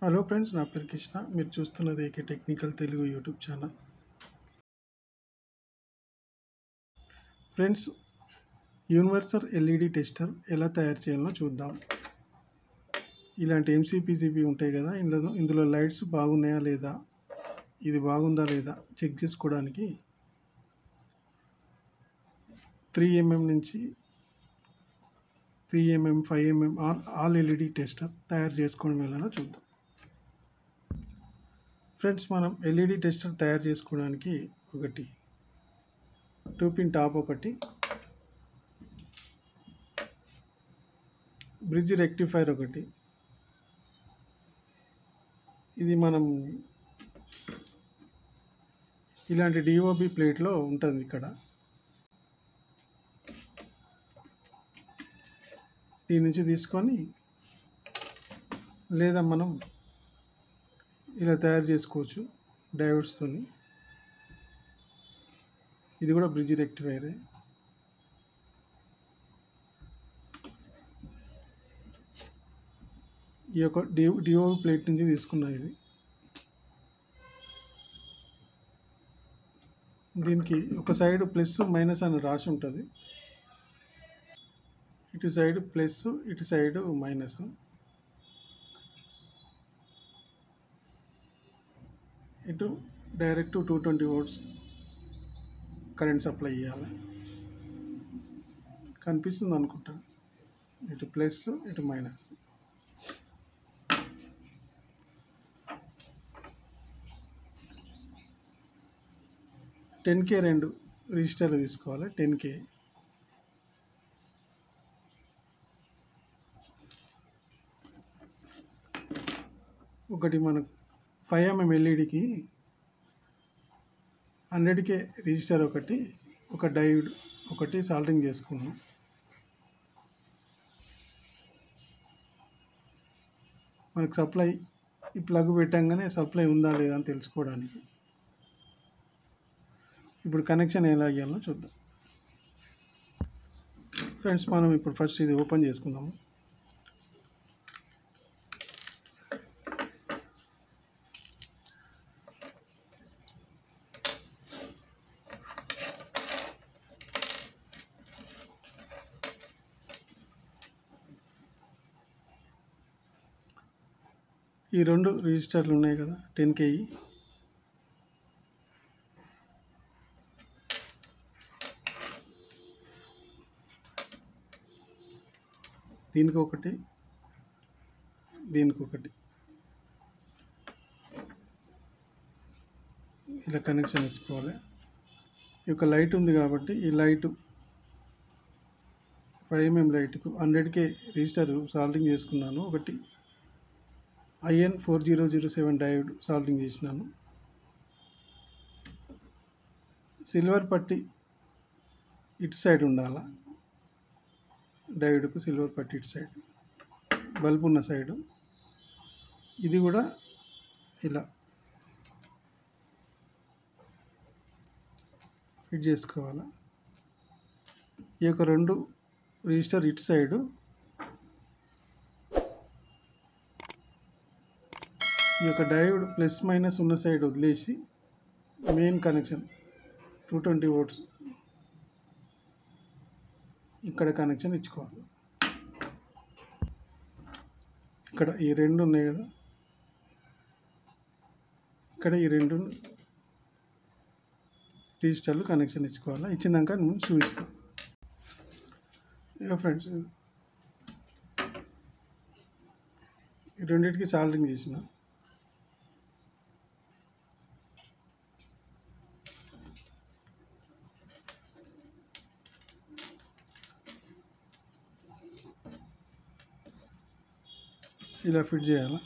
Hello friends, నా పేరు కృష్ణ. మీరు చూస్తున్నది AK technical Telugu YouTube channel. Friends, universal LED tester ఎలా తయారు చేయాలో చూద్దాం. ఇలాంటి ఎంసీపీసీబీ ఉంటాయి కదా, ఇందులో లైట్స్ బాగున్నాయా లేదా, ఇది బాగుందా లేదా చెక్ చేసుకోవడానికి 3mm నుంచి 3mm 5mm all LED tester తయారు చేసుకోవడం ఎలానో చూద్దాం. ఫ్రెండ్స్, మనం ఎల్ఈడి టెస్టర్ తయారు చేసుకోవడానికి ఒకటి 2-పిన్ టాప్, ఒకటి బ్రిడ్జ్ రెక్టిఫైర్, ఒకటి ఇది మనం ఇలాంటి డిఓబి ప్లేట్లో ఉంటుంది. ఇక్కడ దీని నుంచి తీసుకొని లేదా మనం ఇలా తయారు చేసుకోవచ్చు డయోడ్స్తో. ఇది కూడా బ్రిడ్జ్ రెక్టిఫైరే. ఈ యొక్క డిఓబి ప్లేట్ నుంచి తీసుకున్నా. ఇది దీనికి ఒక సైడ్ ప్లస్ మైనస్ అని రాసి ఉంటుంది. ఇటు సైడ్ ప్లస్, ఇటు సైడ్ మైనస్. ఇటు డైరెక్ట్ 220 volts కరెంట్ సప్లై చేయాలి. కనిపిస్తుంది అనుకుంటా. ఇటు ప్లస్, ఇటు మైనస్. $10K 2 రిజిస్టర్లు తీసుకోవాలి. 10K ఒకటి మనకు 5mm ఎల్ఈడికి 100K రిజిస్టర్ ఒకటి, ఒక డయోడ్ ఒకటి సాల్డరింగ్ చేసుకున్నాం. మనకు సప్లై ఈ ప్లగ్ పెట్టంగానే సప్లై ఉందా లేదా అని తెలుసుకోవడానికి. ఇప్పుడు కనెక్షన్ ఎలా చేయాలో చూద్దాం. ఫ్రెండ్స్, మనం ఇప్పుడు ఫస్ట్ ఇది ఓపెన్ చేసుకుందాము. ఈ 2 రిజిస్టర్లు ఉన్నాయి కదా 10K. దీనికి ఒకటి, దీనికి ఒకటి ఇలా కనెక్షన్ ఇచ్చుకోవాలి. ఈ యొక్క లైట్ ఉంది కాబట్టి ఈ light 5mm లైట్కు 100K register soldering చేసుకున్నాను. ఒకటి IN4007 డయోడ్ సాల్డరింగ్ చేసినాను. సిల్వర్ పట్టి ఇటు సైడ్ ఉండాలా. డయోడ్కు సిల్వర్ పట్టి ఇటు సైడ్, బల్బ్ ఉన్న సైడు. ఇది కూడా ఇలా ఫిట్ చేసుకోవాలి. ఈ యొక్క 2 రిజిస్టర్ ఇటు సైడు, ఈ యొక్క డయోడ్ ప్లస్ మైనస్ ఉన్న సైడ్ వదిలేసి మెయిన్ కనెక్షన్ 220 volts ఇక్కడ కనెక్షన్ ఇచ్చుకోవాలి. ఇక్కడ ఈ 2 ఉన్నాయి కదా, ఇక్కడ ఈ 2 రిజిస్టర్లు కనెక్షన్ ఇచ్చుకోవాలి. ఇచ్చినాక నేను చూపిస్తాను. ఇక ఫ్రెండ్స్, ఈ రెండింటికి సాల్డరింగ్ చేసిన. ఇలా ఫిట్ చేయాలి.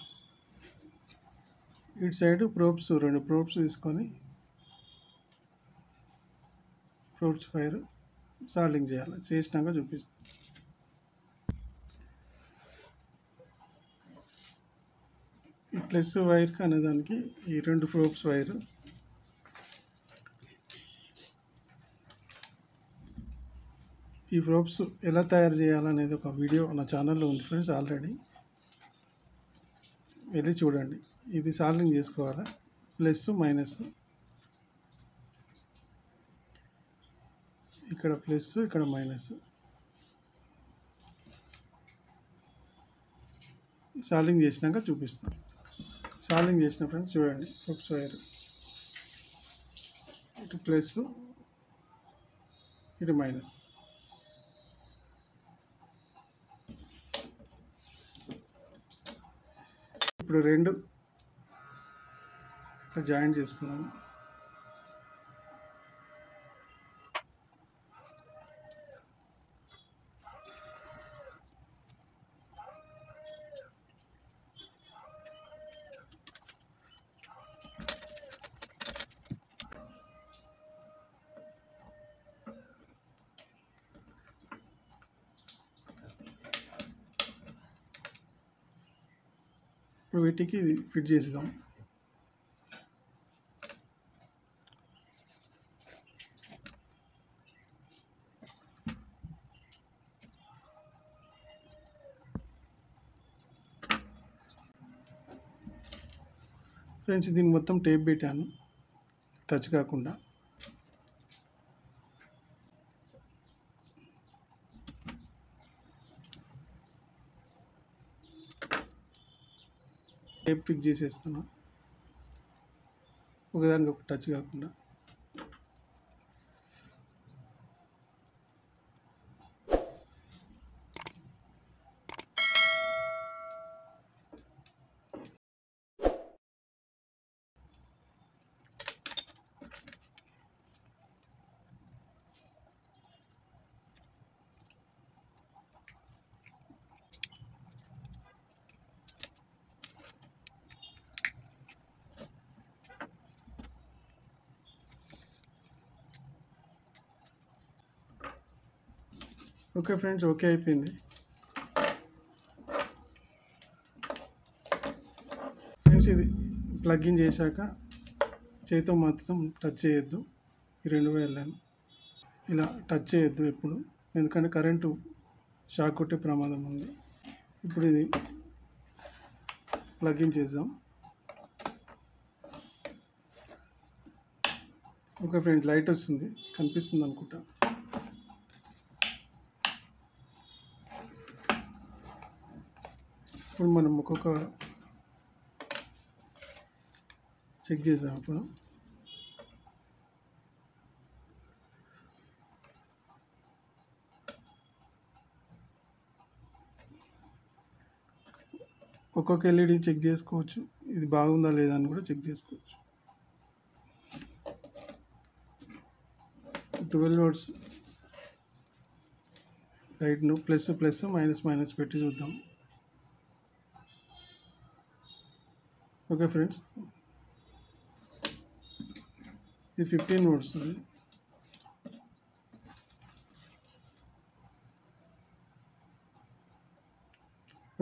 ఇటు సైడ్ ప్రోబ్స్, 2 ప్రోబ్స్ తీసుకొని ప్రోబ్స్ వైర్ సాల్డరింగ్ చేయాలి. చేసినాక చూపిస్తాను. ఈ ప్లస్ వైర్కి అనేదానికి ఈ 2 ప్రోబ్స్ వైరు, ఈ ప్రోబ్స్ ఎలా తయారు చేయాలనేది ఒక వీడియో నా ఛానల్లో ఉంది ఫ్రెండ్స్ ఆల్రెడీ. వెళ్ళి చూడండి. ఇది సాల్వింగ్ చేసుకోవాలా, ప్లస్ మైనస్, ఇక్కడ ప్లస్ ఇక్కడ మైనస్. సాల్వింగ్ చేసినాక చూపిస్తాం. సాల్వింగ్ చేసిన ఫ్రెండ్స్ చూడండి, ఒక స్క్వేర్ ఇటు ప్లస్ ఇటు మైనస్. ఇప్పుడు రెండు ఇట్లా జాయిన్ చేసుకున్నాము. ఇప్పుడు వీటికి ఇది ఫిట్ చేద్దాం. ఫ్రెండ్స్ దీన్ని మొత్తం టేప్ పెట్టాను, టచ్ కాకుండా. టేప్ ఫిక్స్ చేసేస్తున్నా, ఒకదానికి ఒక టచ్ కాకుండా. ఓకే ఫ్రెండ్స్, ఓకే అయిపోయింది. ఫ్రెండ్స్ ఇది ప్లగ్ ఇన్ చేశాక చేతితో మాత్రం టచ్ చేయొద్దు. ఈ రెండు వైర్లను ఇలా టచ్ చేయొద్దు ఎప్పుడు, ఎందుకంటే కరెంటు షాక్ కొట్టే ప్రమాదం ఉంది. ఇప్పుడు ఇది ప్లగ్ ఇన్ చేద్దాం. ఓకే ఫ్రెండ్స్, లైట్ వస్తుంది, కనిపిస్తుంది అనుకుంటా. ఇప్పుడు మనం ఒక్కొక్క చెక్ చేద్దాం. ఇప్పుడు ఒక్కొక్క ఎల్ఈడి చెక్ చేసుకోవచ్చు, ఇది బాగుందా లేదా అని కూడా చెక్ చేసుకోవచ్చు. 12 వాట్స్ లైట్ను ప్లస్ ప్లస్ మైనస్ మైనస్ పెట్టి చూద్దాం. ఓకే ఫ్రెండ్స్, ఇది 15 వాట్స్ ఉంది.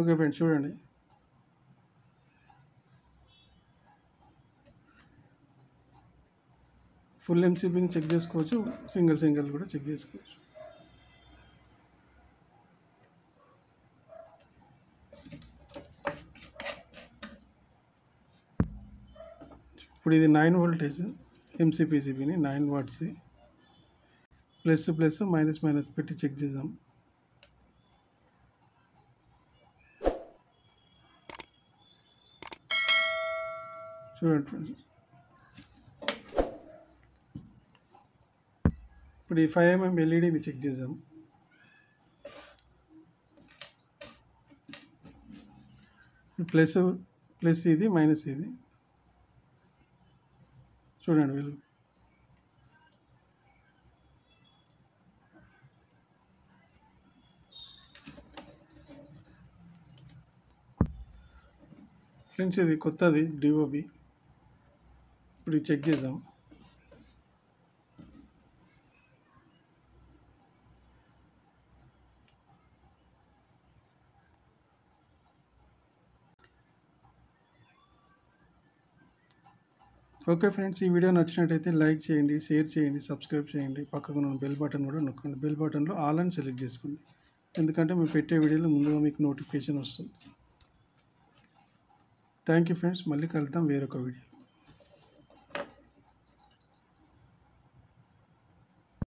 ఓకే ఫ్రెండ్స్ చూడండి, ఫుల్ ఎంసీబీని చెక్ చేసుకోవచ్చు, సింగిల్ కూడా చెక్ చేసుకోవచ్చు. ఇప్పుడు ఇది 9 వోల్టేజ్ ఎంసీపీసీబీని 9 watts, plus plus minus minus పెట్టి చెక్ చేద్దాం. చూడండి ఫ్రెండ్స్, ఇప్పుడు ఈ 5mm ఎల్ఈడిని చెక్ చేద్దాం. ప్లస్ ప్లస్ ఇది మైనస్ ఇది చూడండి వెలుగు. ఫ్రెండ్స్ ఇది కొత్తది డిఓబి, ఇప్పుడు ఇది చెక్ చేద్దాం. ఓకే ఫ్రెండ్స్, ఈ వీడియో నచ్చినట్టయితే లైక్ చేయండి, షేర్ చేయండి, సబ్స్క్రైబ్ చేయండి. పక్కన ఉన్న బెల్ బటన్ కూడా నొక్కండి. బెల్ బటన్లో ఆల్ అని సెలెక్ట్ చేసుకోండి, ఎందుకంటే మేము పెట్టే వీడియోలో ముందుగా మీకు నోటిఫికేషన్ వస్తుంది. Thank you friends. మళ్ళీ కలుద్దాం వేరొక వీడియో.